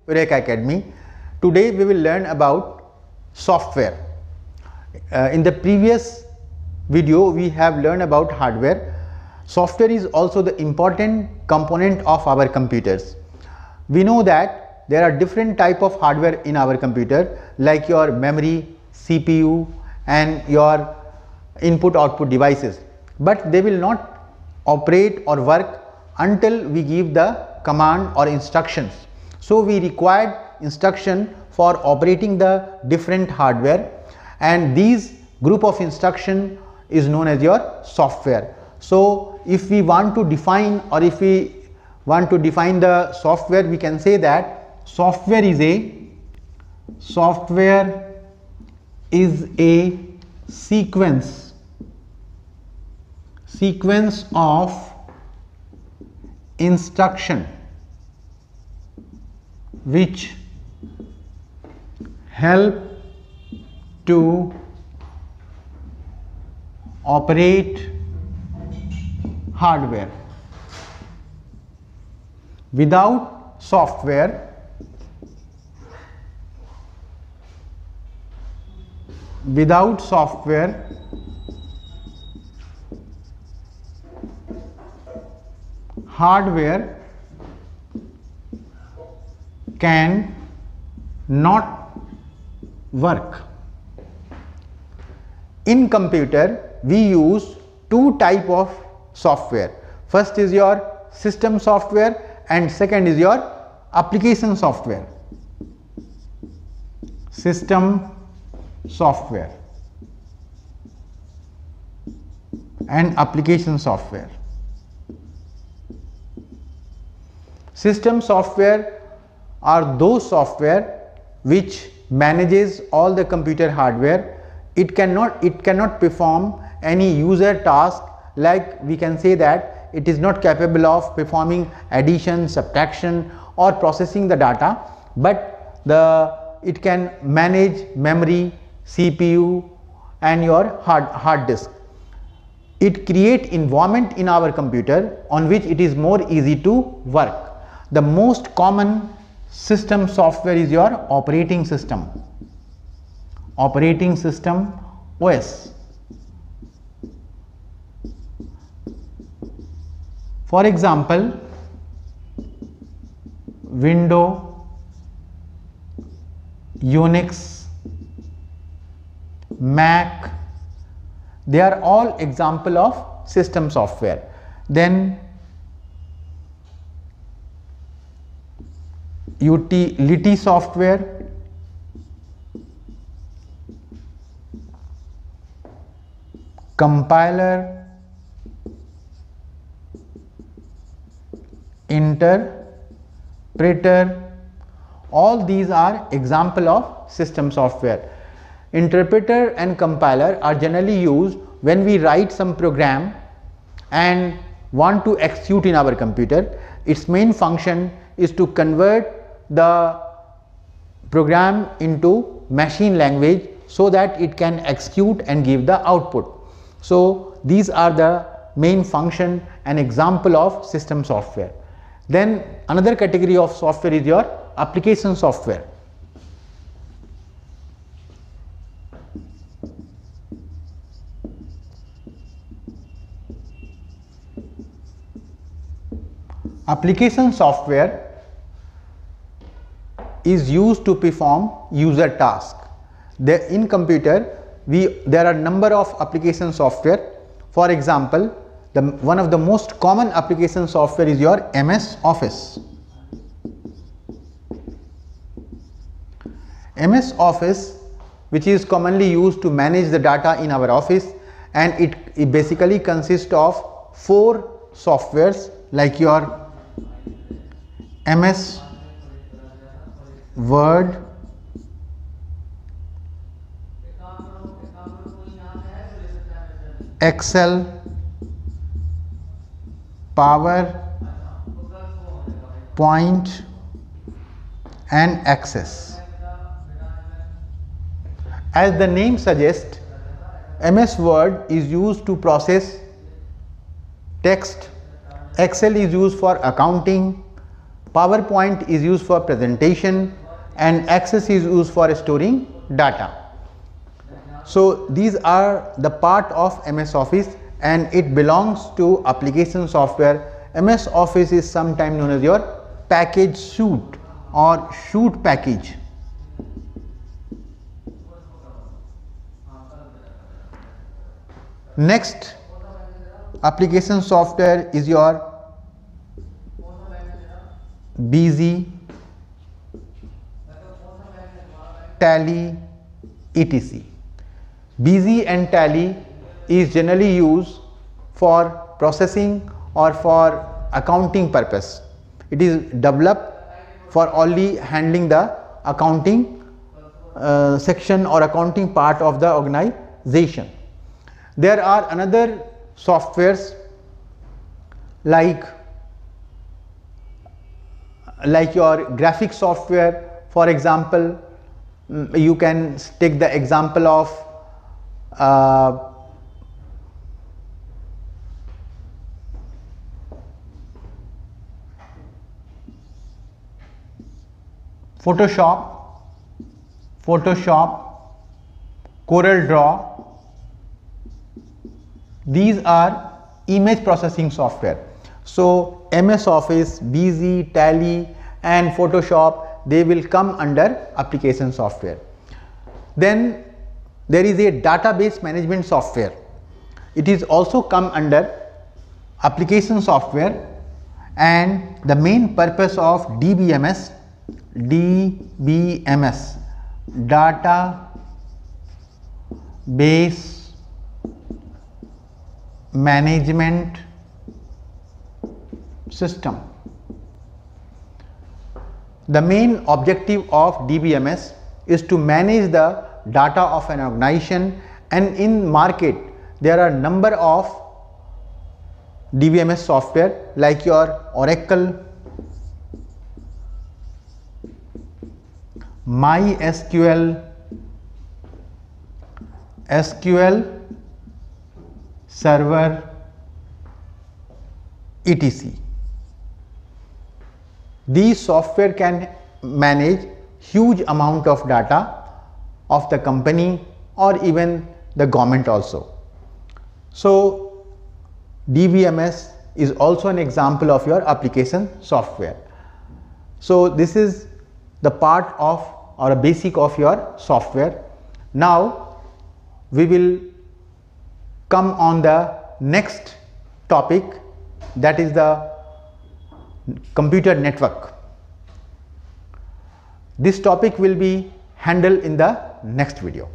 Eureka Academy. Today we will learn about software. In the previous video we have learned about hardware. Software is also the important component of our computers. We know that there are different type of hardware in our computer, like your memory, CPU and your input output devices, but they will not operate or work until we give the command or instructions. So we required instruction for operating the different hardware, and these group of instruction is known as your software. So if we want to define, or if we want to define the software, we can say that software is a sequence of instruction which help to operate hardware. Without software, hardware can not work. In computer we use two type of software. First is your system software and second is your application software. System software and application software. System software are those software which manages all the computer hardware. It cannot perform any user task, like we can say that it is not capable of performing addition, subtraction or processing the data, but it can manage memory, CPU and your hard disk. It create environment in our computer on which it is more easy to work. The most common system software is your operating system OS. For example, Windows, Unix, Mac, they are all example of system software. Then utility software, compiler, interpreter, all these are example of system software. Interpreter and compiler are generally used when we write some program and want to execute in our computer. Its main function is to convert the program into machine language so that it can execute and give the output. So these are the main function and example of system software. Then another category of software is your application software. Application software is used to perform user task. In computer there are number of application software. For example, one of the most common application software is your MS Office. MS Office, which is commonly used to manage the data in our office, and it basically consists of 4 softwares, like your MS Word, Excel, PowerPoint and Access. As the name suggests, MS Word is used to process text, Excel is used for accounting, PowerPoint is used for presentation, and Access is used for storing data. So these are the part of MS Office, and it belongs to application software. MS Office is sometimes known as your package suite or suite package. Next application software is your BZ, Tally, etc. BZ and Tally is generally used for processing or for accounting purpose. It is developed for only handling the accounting section or accounting part of the organization. There are another softwares like your graphic software. For example, you can take the example of Photoshop, CorelDRAW. These are image processing software. So MS Office, BZ, Tally and Photoshop, they will come under application software. Then there is a database management software. It is also come under application software, and the main purpose of DBMS, data base management system. The main objective of DBMS is to manage the data of an organization, and in market there are number of DBMS software like your Oracle, MySQL, SQL Server, etc. These software can manage huge amount of data of the company or even the government also. So DBMS is also an example of your application software. So this is the part of or a basic of your software. Now we will come on the next topic, that is the computer network. This topic will be handled in the next video.